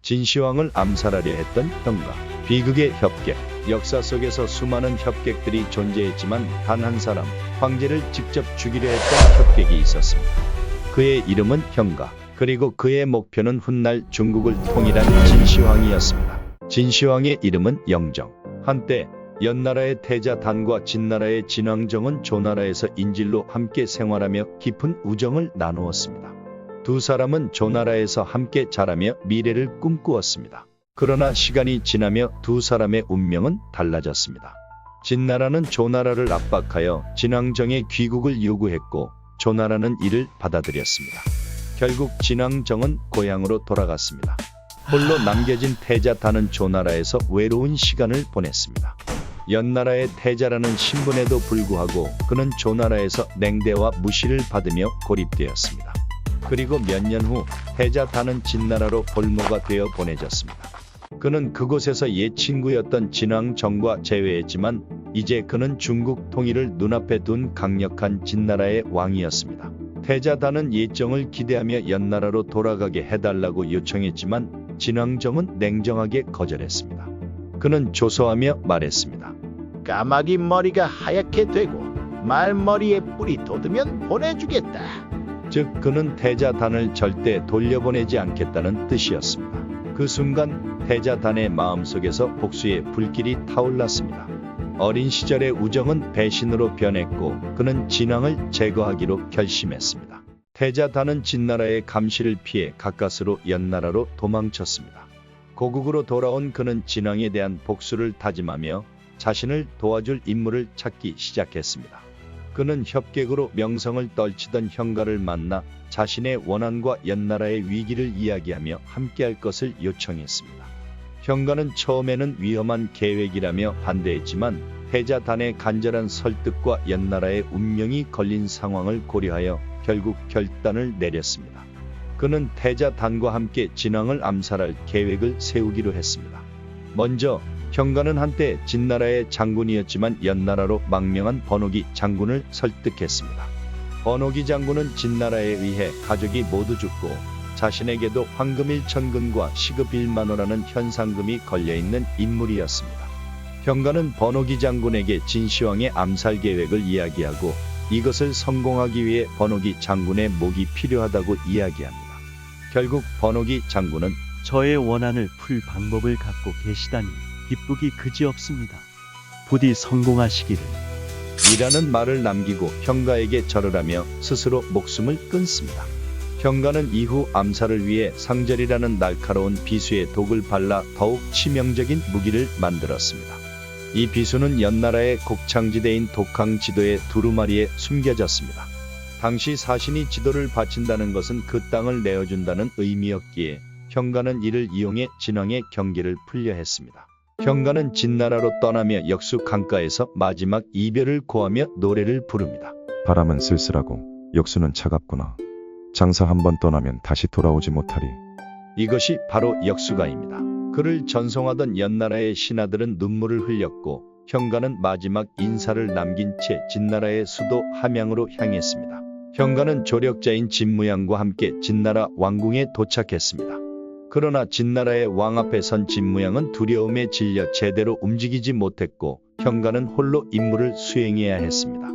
진시황을 암살하려 했던 형가. 비극의 협객. 역사 속에서 수많은 협객들이 존재했지만 단 한 사람, 황제를 직접 죽이려 했던 협객이 있었습니다. 그의 이름은 형가. 그리고 그의 목표는 훗날 중국을 통일한 진시황이었습니다. 진시황의 이름은 영정. 한때 연나라의 태자 단과 진나라의 진왕정은 조나라에서 인질로 함께 생활하며 깊은 우정을 나누었습니다. 두 사람은 조나라에서 함께 자라며 미래를 꿈꾸었습니다. 그러나 시간이 지나며 두 사람의 운명은 달라졌습니다. 진나라는 조나라를 압박하여 진왕정의 귀국을 요구했고 조나라는 이를 받아들였습니다. 결국 진왕정은 고향으로 돌아갔습니다. 홀로 남겨진 태자단은 조나라에서 외로운 시간을 보냈습니다. 연나라의 태자라는 신분에도 불구하고 그는 조나라에서 냉대와 무시를 받으며 고립되었습니다. 그리고 몇 년 후 태자단은 진나라로 볼모가 되어 보내졌습니다. 그는 그곳에서 옛 친구였던 진왕정과 재회했지만 이제 그는 중국 통일을 눈앞에 둔 강력한 진나라의 왕이었습니다. 태자단은 예정을 기대하며 연나라로 돌아가게 해달라고 요청했지만 진왕정은 냉정하게 거절했습니다. 그는 조소하며 말했습니다. 까마귀 머리가 하얗게 되고 말머리에 뿔이 돋으면 보내주겠다. 즉 그는 태자단을 절대 돌려보내지 않겠다는 뜻이었습니다. 그 순간 태자단의 마음속에서 복수의 불길이 타올랐습니다. 어린 시절의 우정은 배신으로 변했고 그는 진왕을 제거하기로 결심했습니다. 태자단은 진나라의 감시를 피해 가까스로 연나라로 도망쳤습니다. 고국으로 돌아온 그는 진왕에 대한 복수를 다짐하며 자신을 도와줄 인물을 찾기 시작했습니다. 그는 협객으로 명성을 떨치던 형가를 만나 자신의 원한과 연나라의 위기를 이야기하며 함께할 것을 요청했습니다. 형가는 처음에는 위험한 계획이라며 반대했지만 태자단의 간절한 설득과 연나라의 운명이 걸린 상황을 고려하여 결국 결단을 내렸습니다. 그는 태자단과 함께 진왕을 암살할 계획을 세우기로 했습니다. 먼저 형가는 한때 진나라의 장군이었지만 연나라로 망명한 번호기 장군을 설득했습니다. 번호기 장군은 진나라에 의해 가족이 모두 죽고 자신에게도 황금 1,000근과 시급 1만호라는 현상금이 걸려있는 인물이었습니다. 형가는 번호기 장군에게 진시황의 암살 계획을 이야기하고 이것을 성공하기 위해 번호기 장군의 목이 필요하다고 이야기합니다. 결국 번호기 장군은 저의 원한을 풀 방법을 갖고 계시다니 기쁘기 그지없습니다. 부디 성공하시기를. 이라는 말을 남기고 형가에게 절을 하며 스스로 목숨을 끊습니다. 형가는 이후 암살을 위해 상절이라는 날카로운 비수에 독을 발라 더욱 치명적인 무기를 만들었습니다. 이 비수는 연나라의 곡창지대인 독항지도의 두루마리에 숨겨졌습니다. 당시 사신이 지도를 바친다는 것은 그 땅을 내어준다는 의미였기에 형가는 이를 이용해 진왕의 경계를 풀려 했습니다. 형가는 진나라로 떠나며 역수 강가에서 마지막 이별을 고하며 노래를 부릅니다. 바람은 쓸쓸하고 역수는 차갑구나. 장사 한번 떠나면 다시 돌아오지 못하리. 이것이 바로 역수가입니다. 그를 전송하던 연나라의 신하들은 눈물을 흘렸고 형가는 마지막 인사를 남긴 채 진나라의 수도 함양으로 향했습니다. 형가는 조력자인 진무양과 함께 진나라 왕궁에 도착했습니다. 그러나 진나라의 왕 앞에 선 진무양은 두려움에 질려 제대로 움직이지 못했고 형가는 홀로 임무를 수행해야 했습니다.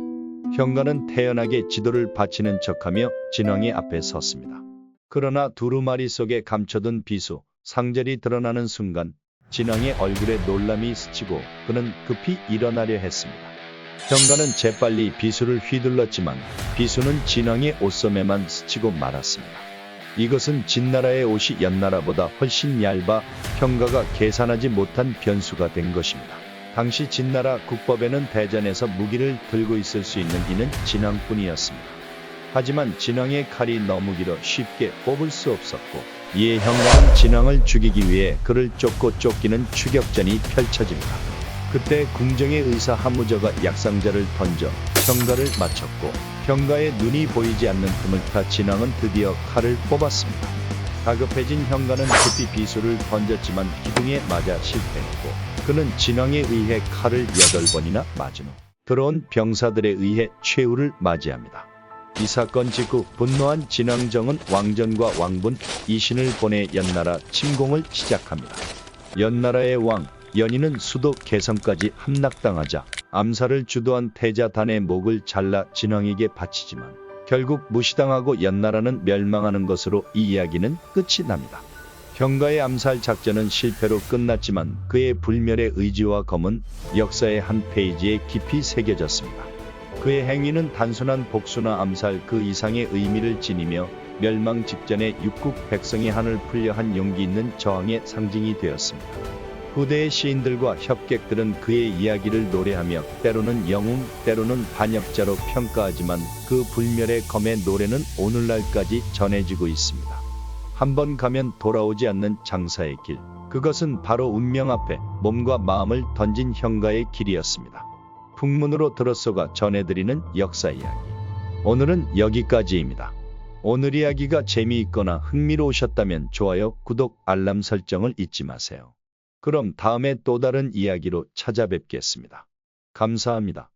형가는 태연하게 지도를 바치는 척하며 진왕의 앞에 섰습니다. 그러나 두루마리 속에 감춰둔 비수, 상절이 드러나는 순간 진왕의 얼굴에 놀람이 스치고 그는 급히 일어나려 했습니다. 형가는 재빨리 비수를 휘둘렀지만 비수는 진왕의 옷소매만 스치고 말았습니다. 이것은 진나라의 옷이 연나라보다 훨씬 얇아 형가가 계산하지 못한 변수가 된 것입니다. 당시 진나라 국법에는 대전에서 무기를 들고 있을 수 있는 이는 진왕뿐이었습니다. 하지만 진왕의 칼이 너무 길어 쉽게 뽑을 수 없었고 이에 형가는 진왕을 죽이기 위해 그를 쫓고 쫓기는 추격전이 펼쳐집니다. 그때 궁정의 의사 하무저가 약상자를 던져 형가를 맞췄고 형가의 눈이 보이지 않는 틈을 타 진왕은 드디어 칼을 뽑았습니다. 다급해진 형가는 급히 비수를 던졌지만 기둥에 맞아 실패했고 그는 진왕에 의해 칼을 8번이나 맞은 후 들어온 병사들에 의해 최후를 맞이합니다. 이 사건 직후 분노한 진왕정은 왕전과 왕분 이신을 보내 연나라 침공을 시작합니다. 연나라의 왕 연희는 수도 개성까지 함락당하자 암살을 주도한 태자단의 목을 잘라 진왕에게 바치지만 결국 무시당하고 연나라는 멸망하는 것으로 이 이야기는 끝이 납니다. 형가의 암살 작전은 실패로 끝났지만 그의 불멸의 의지와 검은 역사의 한 페이지에 깊이 새겨졌습니다. 그의 행위는 단순한 복수나 암살 그 이상의 의미를 지니며 멸망 직전에 육국 백성의 한을 풀려 한 용기 있는 저항의 상징이 되었습니다. 후대의 시인들과 협객들은 그의 이야기를 노래하며 때로는 영웅, 때로는 반역자로 평가하지만 그 불멸의 검의 노래는 오늘날까지 전해지고 있습니다. 한번 가면 돌아오지 않는 장사의 길, 그것은 바로 운명 앞에 몸과 마음을 던진 형가의 길이었습니다. 풍문으로 들어쏘가 전해드리는 역사 이야기. 오늘은 여기까지입니다. 오늘 이야기가 재미있거나 흥미로우셨다면 좋아요, 구독, 알람 설정을 잊지 마세요. 그럼 다음에 또 다른 이야기로 찾아뵙겠습니다. 감사합니다.